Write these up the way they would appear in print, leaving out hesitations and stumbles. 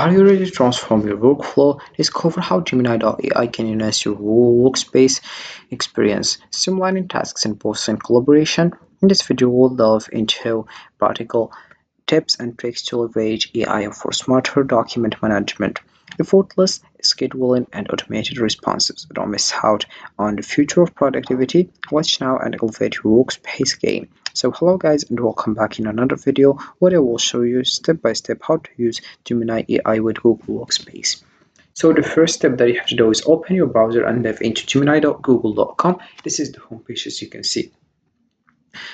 Are you ready to transform your workflow? Discover how Gemini.ai can enhance your workspace experience, streamlining tasks in posts and collaboration. In this video, we'll delve into practical tips and tricks to leverage AI for smarter document management, effortless scheduling, and automated responses. Don't miss out on the future of productivity. Watch now and elevate your workspace game. So hello guys and welcome back in another video where I will show you step by step how to use Gemini AI with Google Workspace. So the first step that you have to do is open your browser and dive into gemini.google.com. This is the homepage as you can see.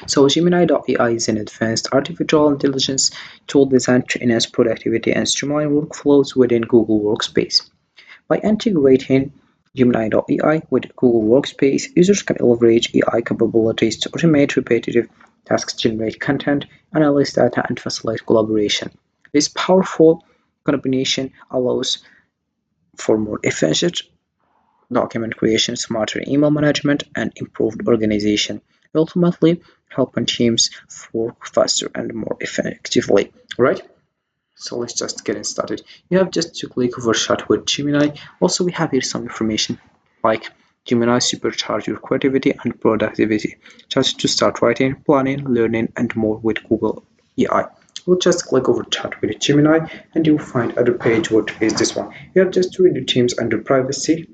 So Gemini.ai is an advanced artificial intelligence tool designed to enhance productivity and streamline workflows within Google Workspace. By integrating Gemini.ai with Google Workspace, users can leverage AI capabilities to automate repetitive tasks, generate content, analyze data, and facilitate collaboration. This powerful combination allows for more efficient document creation, smarter email management, and improved organization, ultimately helping teams work faster and more effectively. Right? So let's just get started. You have just to click over Chat with Gemini. Also, we have here some information like Gemini supercharge your creativity and productivity. Just to start writing, planning, learning, and more with Google AI. We'll just click over Chat with Gemini and you'll find other page. What is this one? You have just to read the teams under privacy.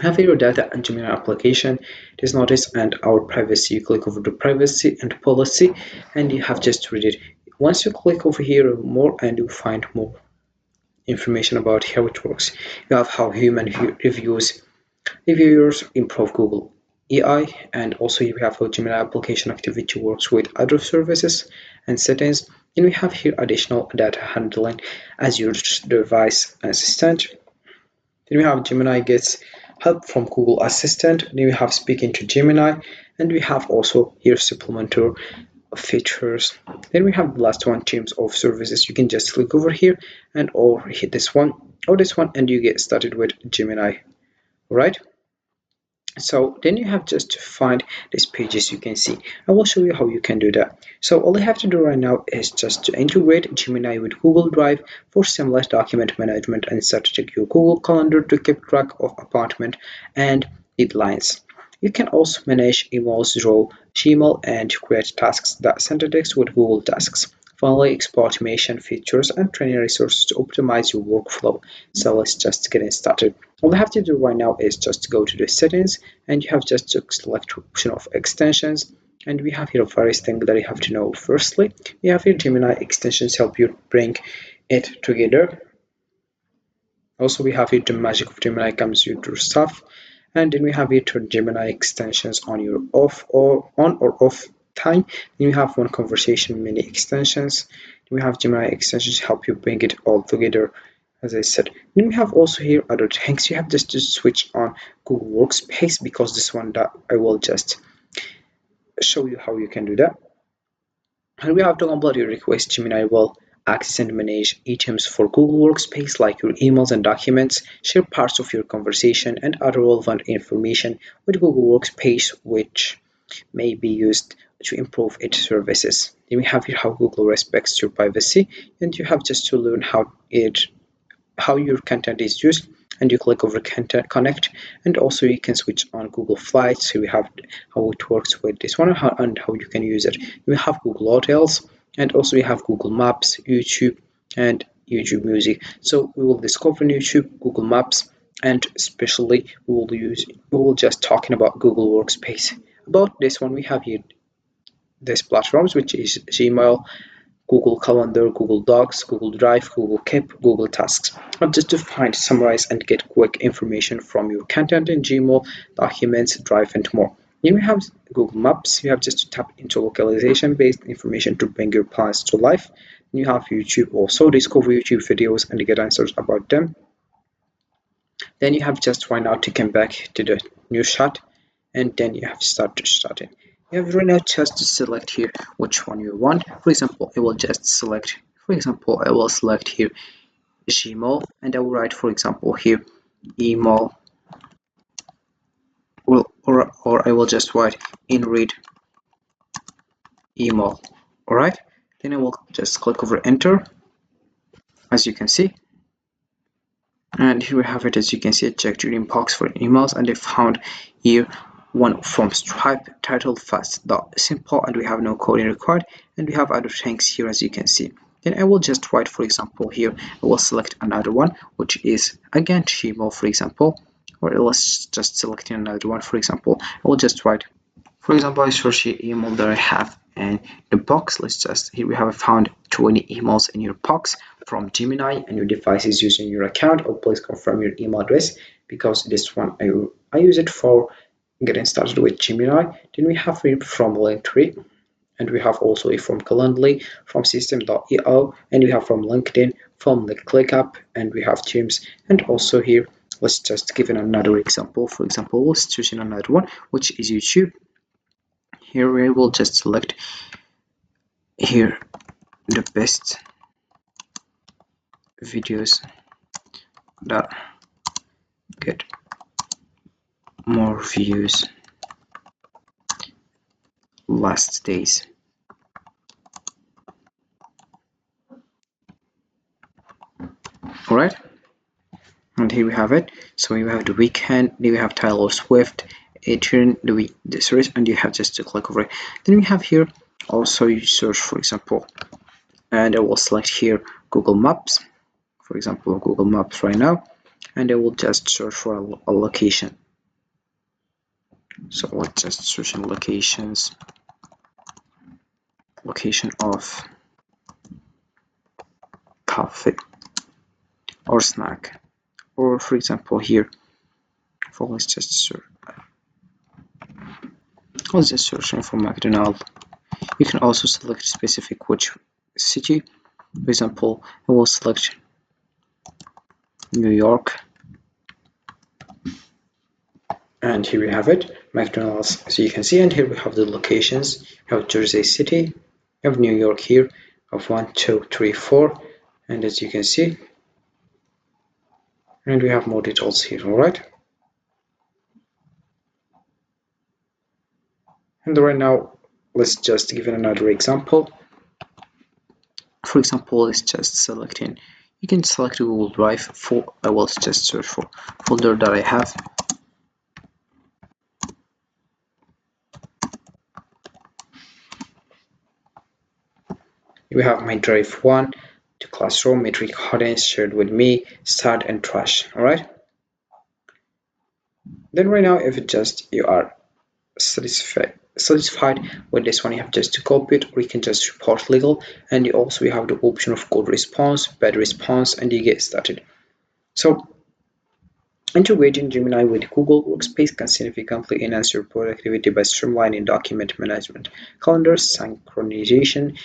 Have your data and Gemini application. This notice and our privacy. You click over the privacy and policy and you have just to read it. Once you click over here more and you find more information about how it works. You have how human reviewers improve Google AI, and also you have how Gemini application activity works with other services and settings. And we have here additional data handling as your device assistant. Then we have Gemini gets help from Google Assistant. Then we have speaking to Gemini, and we have also here supplementary features. Then we have the last one, teams of services. You can just click over here and or hit this one or this one and you get started with Gemini. Right? So then you have just to find these pages you can see. I will show you how you can do that. So all you have to do right now is just to integrate Gemini with Google Drive for seamless document management and set to check your Google Calendar to keep track of appointment and deadlines. You can also manage emails, draw Gmail, and create tasks that synthetics with Google Tasks. Finally, export automation features and training resources to optimize your workflow. So let's just get started. All you have to do right now is just go to the settings and you have just to select option of extensions. And we have here various things that you have to know. Firstly, we have here Gemini extensions help you bring it together. Also, we have here the magic of Gemini comes with your stuff. And then we have here to Gemini extensions on your off or on or off time. Then we have one conversation mini extensions. Then we have Gemini extensions help you bring it all together, as I said. Then we have also here other things. You have just to switch on Google Workspace because this one that I will just show you how you can do that. And we have to complete your request. Gemini will access and manage items for Google Workspace like your emails and documents, share parts of your conversation and other relevant information with Google Workspace, which may be used to improve its services. Then we have here how Google respects your privacy, and you have just to learn how your content is used. And you click over content connect, and also you can switch on Google Flights. So we have how it works with this one and how you can use it. We have Google Hotels, and also we have Google Maps, YouTube, and YouTube Music. So we will discover YouTube, Google Maps, and especially we will just talking about Google Workspace. About this one, we have here these platforms, which is Gmail, Google Calendar, Google Docs, Google Drive, Google Keep, Google Tasks. And just to find, summarize, and get quick information from your content in Gmail, documents, Drive, and more. Then we have Google Maps. You have just to tap into localization-based information to bring your plans to life. Then you have YouTube also, discover YouTube videos and get answers about them. Then you have just right now to come back to the new shot, and then you have started. You have right now just to select here which one you want. For example, I will just select. For example, I will select here Gmail, and I will write, for example, here email. Or I will just write in read email. All right. Then I will just click over enter. as you can see. And here we have it, as you can see. I checked your inbox for emails and I found here one from Stripe titled Fast Simple, and we have no coding required, and we have other things here, as you can see. Then I will just write, for example, here I will select another one, which is again Gmail, for example, or let's just select another one. For example, I will just write, for example, I search the email that I have in the box. Let's just, here we have found 20 emails in your box from Gemini, and your device is using your account. Or please confirm your email address, because this one I use it for getting started with Gemini. Then we have it from Linktree, and we have also a from Calendly, from System.io, and we have from LinkedIn, from the ClickUp, and we have Teams, and also here let's just give another example. For example, let's choose another one, which is YouTube. Here we will just select here the best videos that get more views last days. Alright, and here we have it. So you have the weekend, then we have Taylor Swift, Adrian, the series, and you have just to click over it. Then we have here also you search, for example, and I will select here Google Maps, for example, Google Maps right now, and I will just search for a location. So let's just search in locations, location of coffee or snack, or for example here, for let's just searching for McDonald's. You can also select specific which city. For example, I will select New York, and here we have it, McDonald's, as you can see. And here we have the locations. We have Jersey City, we have New York here of 1, 2, 3, 4, and as you can see, and we have more details here. All right, and right now let's just give another example. For example, let's just select in, you can select Google Drive. For I will just search for folder that I have. We have my drive 1, the classroom, metric audience, shared with me, start, and trash. All right, then right now if you are satisfied with this one, you have just to copy it, or you can just report legal. And you also have the option of good response, bad response, and you get started. So integrating Gemini with Google Workspace can significantly enhance your productivity by streamlining document management, calendar synchronization,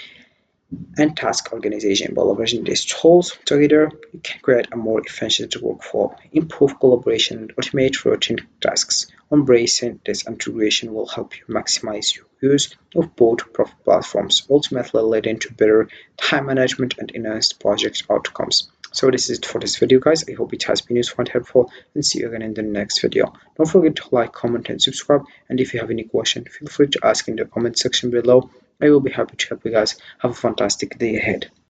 and task organization. By leveraging these tools together, you can create a more efficient workflow, improve collaboration, and automate routine tasks. Embracing this integration will help you maximize your use of both platforms, ultimately leading to better time management and enhanced project outcomes. So this is it for this video, guys. I hope it has been useful and helpful, and see you again in the next video. Don't forget to like, comment, and subscribe, and if you have any question, feel free to ask in the comment section below. I will be happy to help you guys. Have a fantastic day ahead.